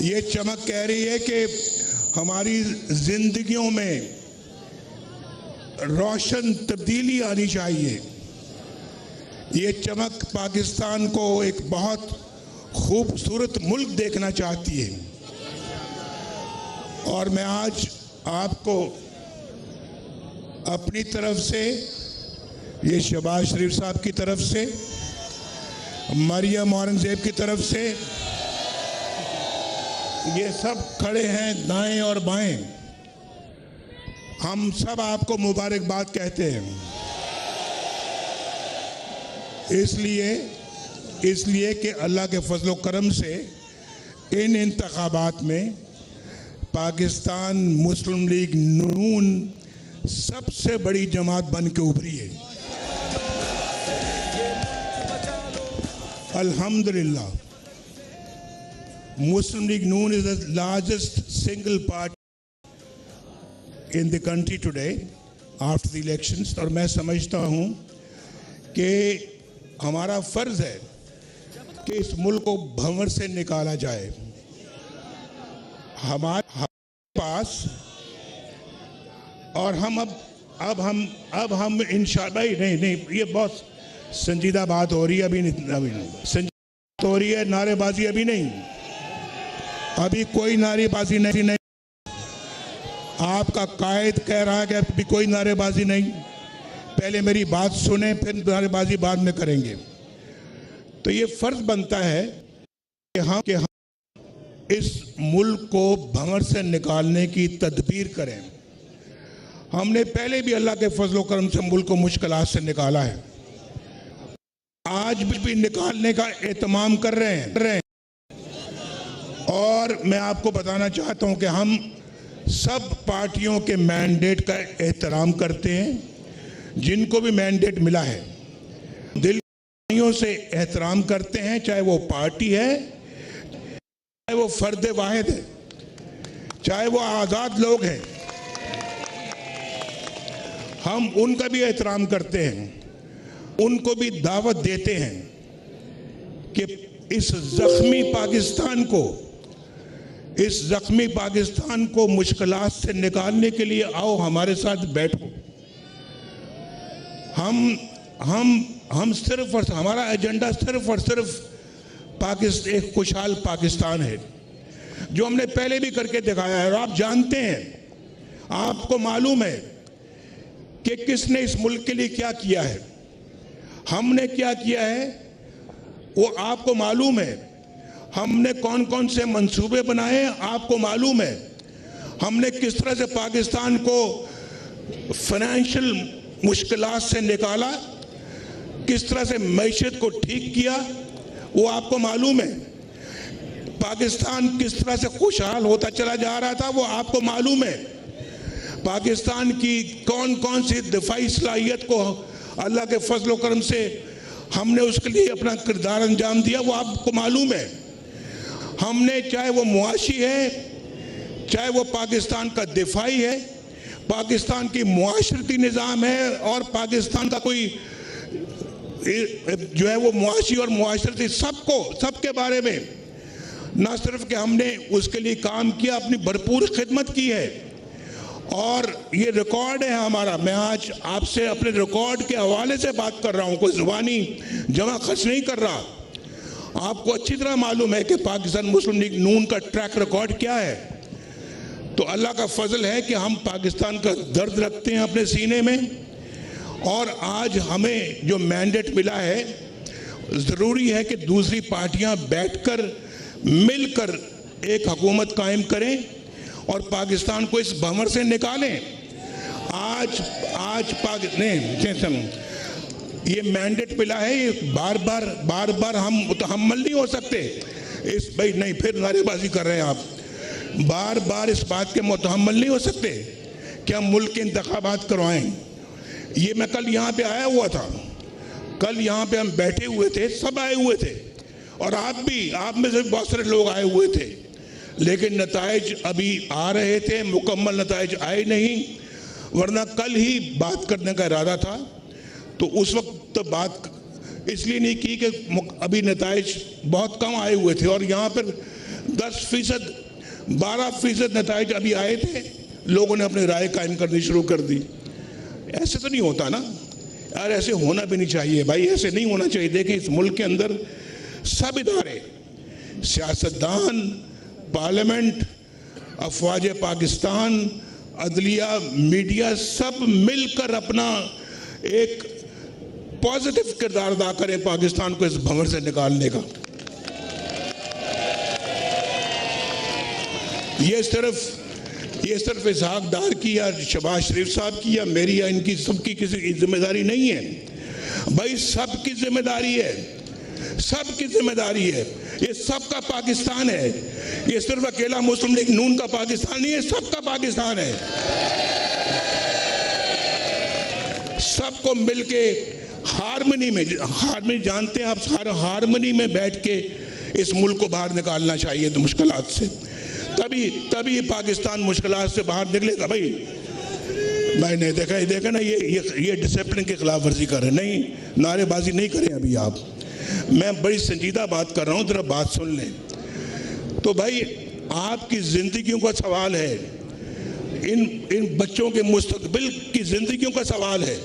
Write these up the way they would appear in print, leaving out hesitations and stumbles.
یہ چمک کہہ رہی ہے کہ ہماری زندگیوں میں روشن تبدیلی آنی چاہیے. یہ چمک پاکستان کو ایک بہت خوبصورت ملک دیکھنا چاہتی ہے. اور میں آج آپ کو اپنی طرف سے، یہ شہباز شریف صاحب کی طرف سے، مریم اورنگزیب کی طرف سے، یہ سب کھڑے ہیں دائیں اور بائیں، ہم سب آپ کو مبارکباد کہتے ہیں. اس لیے کہ اللہ کے فضل و کرم سے ان انتخابات میں پاکستان مسلم لیگ نون سب سے بڑی جماعت بن کے ابھری ہے. الحمدللہ. Muslim League Noon is the largest single party in the country today after the elections. اور میں سمجھتا ہوں کہ ہمارا فرض ہے کہ اس ملک کو بھنور سے نکالا جائے. ہمارے پاس اور ہم اب ہم انشاءاللہ نہیں یہ بہت سنجیدہ بات ہو رہی ہے. ابھی سنجیدہ بات ہو رہی ہے، نعرے بازی ابھی نہیں، ابھی کوئی نعرے بازی نہیں. آپ کا قائد کہہ رہا ہے کہ ابھی کوئی نعرے بازی نہیں. پہلے میری بات سنیں، پھر نعرے بازی بعد میں کریں گے. تو یہ فرض بنتا ہے کہ ہم اس ملک کو بھنور سے نکالنے کی تدبیر کریں. ہم نے پہلے بھی اللہ کے فضل و کرم سے ملک کو مشکلات سے نکالا ہے، آج بھی نکالنے کا اہتمام کر رہے ہیں. اور میں آپ کو بتانا چاہتا ہوں کہ ہم سب پارٹیوں کے مینڈیٹ کا احترام کرتے ہیں، جن کو بھی مینڈیٹ ملا ہے دل سے احترام کرتے ہیں، چاہے وہ پارٹی ہے، چاہے وہ فرد واحد ہے، چاہے وہ آزاد لوگ ہیں. ہم ان کا بھی احترام کرتے ہیں، ان کو بھی دعوت دیتے ہیں کہ اس زخمی پاکستان کو مشکلات سے نکالنے کے لیے آؤ، ہمارے ساتھ بیٹھو. ہم صرف اور ہمارا ایجنڈا صرف اور صرف ایک خوشحال پاکستان ہے، جو ہم نے پہلے بھی کر کے دکھایا ہے. اور آپ جانتے ہیں، آپ کو معلوم ہے کہ کس نے اس ملک کے لیے کیا کیا ہے، ہم نے کیا کیا ہے، وہ آپ کو معلوم ہے. ہم نے کون کون سے منصوبے بنائے آپ کو معلوم ہے. ہم نے کس طرح سے پاکستان کو فائنینشل مشکلات سے نکالا، کس طرح سے معیشت کو ٹھیک کیا، وہ آپ کو معلوم ہے. پاکستان کس طرح سے خوشحال ہوتا چلا جا رہا تھا، وہ آپ کو معلوم ہے. پاکستان کی کون کون سی دفاعی صلاحیت کو اللہ کے فضل و کرم سے ہم نے اس کے لیے اپنا کردار انجام دیا، وہ آپ کو معلوم ہے. ہم نے چاہے وہ معاشی ہے، چاہے وہ پاکستان کا دفاعی ہے، پاکستان کی معاشرتی نظام ہے، اور پاکستان کا کوئی جو ہے وہ معاشی اور معاشرتی سب کے بارے میں نہ صرف کہ ہم نے اس کے لیے کام کیا، اپنی بھرپور خدمت کی ہے. اور یہ ریکارڈ ہے ہمارا. میں آج آپ سے اپنے ریکارڈ کے حوالے سے بات کر رہا ہوں، کوئی زبانی جمع خرچ نہیں کر رہا. آپ کو اچھی طرح معلوم ہے کہ پاکستان مسلم لیگ نون کا ٹریک ریکارڈ کیا ہے. تو اللہ کا فضل ہے کہ ہم پاکستان کا درد رکھتے ہیں اپنے سینے میں. اور آج ہمیں جو مینڈیٹ ملا ہے، ضروری ہے کہ دوسری پارٹیاں بیٹھ کر مل کر ایک حکومت قائم کریں اور پاکستان کو اس بھنور سے نکالیں. آج یہ مینڈیٹ ملا ہے، یہ بار بار ہم متحمل نہیں ہو سکتے. بھائی نہیں، پھر نعرے بازی کر رہے ہیں آپ. بار اس بات کے متحمل نہیں ہو سکتے کہ ہم ملک کے انتخابات کروائیں. یہ میں کل یہاں پہ آیا ہوا تھا، کل یہاں پہ ہم بیٹھے ہوئے تھے، سب آئے ہوئے تھے، اور آپ میں سے بہت سارے لوگ آئے ہوئے تھے، لیکن نتائج ابھی آ رہے تھے، مکمل نتائج آئے نہیں. ورنہ کل ہی بات کرنے کا ارادہ تھا. تو اس وقت بات اس لیے نہیں کی کہ ابھی نتائج بہت کم آئے ہوئے تھے، اور یہاں پر 10%، 12% نتائج ابھی آئے تھے، لوگوں نے اپنی رائے قائم کرنی شروع کر دی۔ ایسے تو نہیں ہوتا نا یار، ایسے ہونا بھی نہیں چاہیے بھائی، ایسے نہیں ہونا چاہیے۔ دیکھیں اس ملک کے اندر سب ادارے، سیاستدان، پارلیمنٹ، افواج پاکستان، عدلیہ، میڈیا، سب مل کر اپنا ایک پازیٹیو کردار ادا کریں پاکستان کو اس بھنور سے نکالنے کا۔ یہ صرف اسحاق ڈار کی یا شہباز شریف صاحب کی یا میری یا ان کی سب کی کسی کی ذمہ داری نہیں ہے بھائی، سب کی ذمہ داری ہے، سب کی ذمہ داری ہے۔ یہ سب کا پاکستان ہے، یہ صرف اکیلا مسلم لیگ نون کا پاکستان نہیں ہے، سب کا پاکستان ہے۔ سب کو مل کے ہارمنی میں جانتے ہیں آپ، ہارمنی میں بیٹھ کے اس ملک کو باہر نکالنا چاہیے تو مشکلات سے، تبھی پاکستان مشکلات سے باہر نکلے گا۔ بھائی نے دیکھا نا، یہ ڈسپلن کی خلاف ورزی کر رہے ہیں۔ نہیں، نعرے بازی نہیں کریں ابھی آپ، میں بڑی سنجیدہ بات کر رہا ہوں، ذرا بات سن لیں۔ تو بھائی آپ کی زندگیوں کا سوال ہے، ان بچوں کے مستقبل کی زندگیوں کا سوال ہے،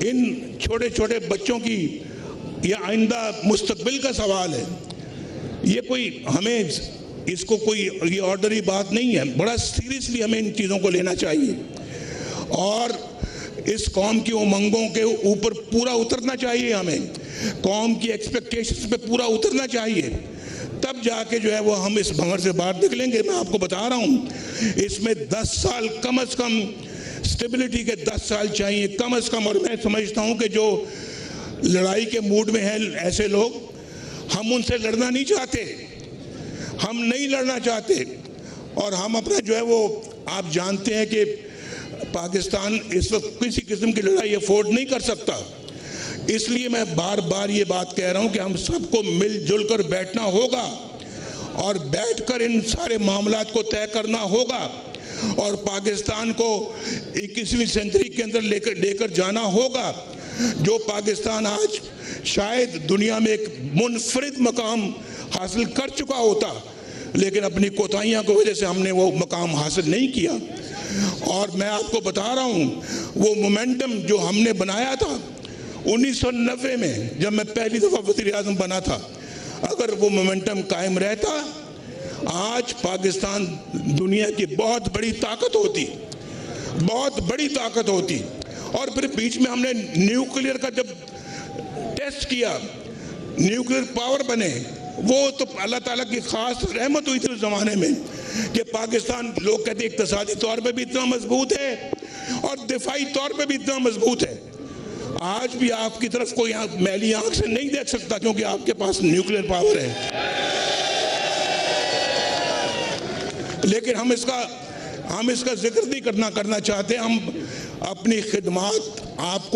ان چھوٹے چھوٹے بچوں کی یا آئندہ مستقبل کا سوال ہے۔ یہ کوئی ہمیں اس کو کوئی یہ آرڈنری بات نہیں ہے، بڑا سیریسلی ہمیں ان چیزوں کو لینا چاہیے، اور اس قوم کی امنگوں کے اوپر پورا اترنا چاہیے، ہمیں قوم کی ایکسپیکٹیشنز پہ پورا اترنا چاہیے، تب جا کے جو ہے وہ ہم اس بھنور سے باہر نکلیں گے۔ میں آپ کو بتا رہا ہوں، اس میں 10 سال کم از کم، سٹیبلٹی کے 10 سال چاہیے کم از کم، اور میں سمجھتا ہوں کہ جو لڑائی کے موڈ میں ہیں ایسے لوگ، ہم ان سے لڑنا نہیں چاہتے، ہم نہیں لڑنا چاہتے، اور ہم اپنا جو ہے وہ، آپ جانتے ہیں کہ پاکستان اس وقت کسی قسم کی لڑائی افورڈ نہیں کر سکتا۔ اس لیے میں بار بار یہ بات کہہ رہا ہوں کہ ہم سب کو مل جل کر بیٹھنا ہوگا، اور بیٹھ کر ان سارے معاملات کو طے کرنا ہوگا، اور پاکستان کو 21ویں سینچری کے اندر لے کر جانا ہوگا۔ جو پاکستان آج شاید دنیا میں ایک منفرد مقام حاصل کر چکا ہوتا، لیکن اپنی کوتاہیاں کی وجہ سے ہم نے وہ مقام حاصل نہیں کیا۔ اور میں آپ کو بتا رہا ہوں، وہ مومنٹم جو ہم نے بنایا تھا 1990 میں، جب میں پہلی دفعہ وزیر اعظم بنا تھا، اگر وہ مومنٹم قائم رہتا، آج پاکستان دنیا کی بہت بڑی طاقت ہوتی، بہت بڑی طاقت ہوتی۔ اور پھر بیچ میں ہم نے نیوکلیئر کا جب ٹیسٹ کیا، نیوکلیئر پاور بنے، وہ تو اللہ تعالیٰ کی خاص رحمت ہوئی تھی اس زمانے میں کہ پاکستان، لوگ کہتے ہیں اقتصادی طور پہ بھی اتنا مضبوط ہے اور دفاعی طور پہ بھی اتنا مضبوط ہے۔ آج بھی آپ کی طرف کوئی میلی آنکھ سے نہیں دیکھ سکتا، کیونکہ آپ کے پاس نیوکلیئر پاور ہے۔ لیکن ہم اس کا ذکر نہیں کرنا چاہتے۔ ہم اپنی خدمات، آپ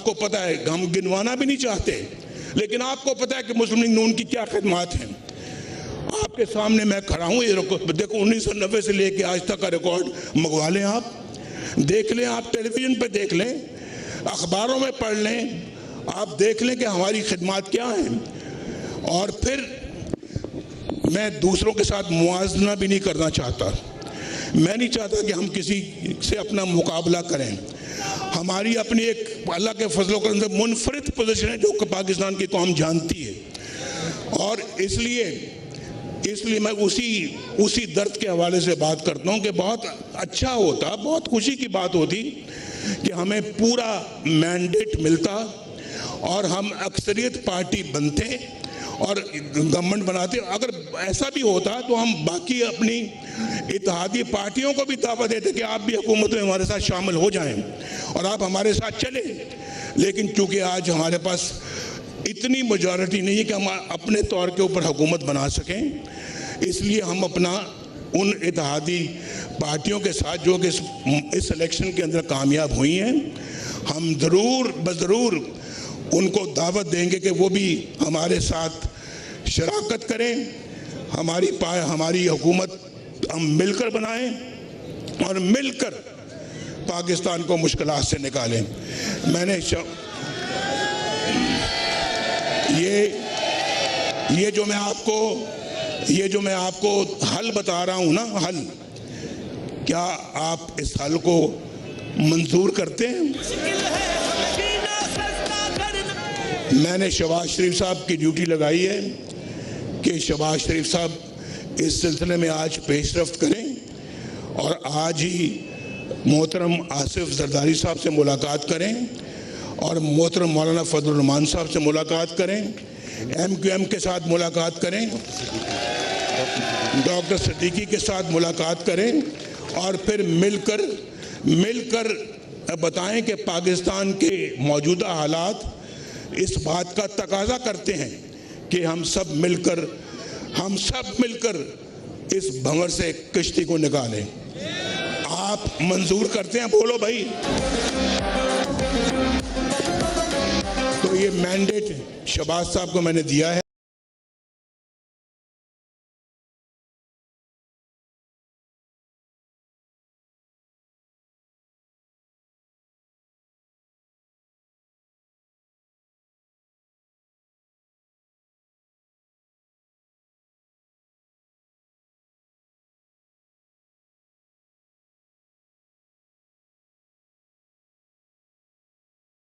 کو پتہ ہے، ہم گنوانا بھی نہیں چاہتے، لیکن آپ کو پتہ ہے کہ مسلم لیگ نون کی کیا خدمات ہیں۔ آپ کے سامنے میں کھڑا ہوں، یہ دیکھو 1990 سے لے کے آج تک کا ریکارڈ منگوا لیں، آپ دیکھ لیں، آپ ٹیلی ویژن پہ دیکھ لیں، اخباروں میں پڑھ لیں، آپ دیکھ لیں کہ ہماری خدمات کیا ہیں۔ اور پھر میں دوسروں کے ساتھ موازنہ بھی نہیں کرنا چاہتا، میں نہیں چاہتا کہ ہم کسی سے اپنا مقابلہ کریں۔ ہماری اپنی ایک اللہ کے فضل و کرم سے منفرد پوزیشن ہے جو کہ پاکستان کی قوم جانتی ہے، اور اس لیے میں اسی درد کے حوالے سے بات کرتا ہوں کہ بہت اچھا ہوتا، بہت خوشی کی بات ہوتی کہ ہمیں پورا مینڈیٹ ملتا اور ہم اکثریت پارٹی بنتے اور گورنمنٹ بناتے۔ اگر ایسا بھی ہوتا تو ہم باقی اپنی اتحادی پارٹیوں کو بھی دعوت دیتے کہ آپ بھی حکومت میں ہمارے ساتھ شامل ہو جائیں اور آپ ہمارے ساتھ چلیں، لیکن چونکہ آج ہمارے پاس اتنی میجورٹی نہیں ہے کہ ہم اپنے طور کے اوپر حکومت بنا سکیں، اس لیے ہم اپنا ان اتحادی پارٹیوں کے ساتھ جو کہ اس الیکشن کے اندر کامیاب ہوئی ہیں، ہم ضرور ان کو دعوت دیں گے کہ وہ بھی ہمارے ساتھ شراکت کریں، ہماری حکومت ہم مل کر بنائیں اور مل کر پاکستان کو مشکلات سے نکالیں۔ یہ جو میں آپ کو حل بتا رہا ہوں نا، حل، کیا آپ اس حل کو منظور کرتے ہیں؟ میں نے شہباز شریف صاحب کی ڈیوٹی لگائی ہے کہ شہباز شریف صاحب اس سلسلے میں آج پیش رفت کریں، اور آج ہی محترم آصف زرداری صاحب سے ملاقات کریں، اور محترم مولانا فضل الرحمان صاحب سے ملاقات کریں، ایم کیو ایم کے ساتھ ملاقات کریں، ڈاکٹر صدیقی کے ساتھ ملاقات کریں، اور پھر مل کر بتائیں کہ پاکستان کے موجودہ حالات اس بات کا تقاضا کرتے ہیں کہ ہم سب مل کر اس بھنور سے کشتی کو نکالیں۔ آپ منظور کرتے ہیں؟ بولو بھائی۔ تو یہ مینڈیٹ شہباز صاحب کو میں نے دیا ہے۔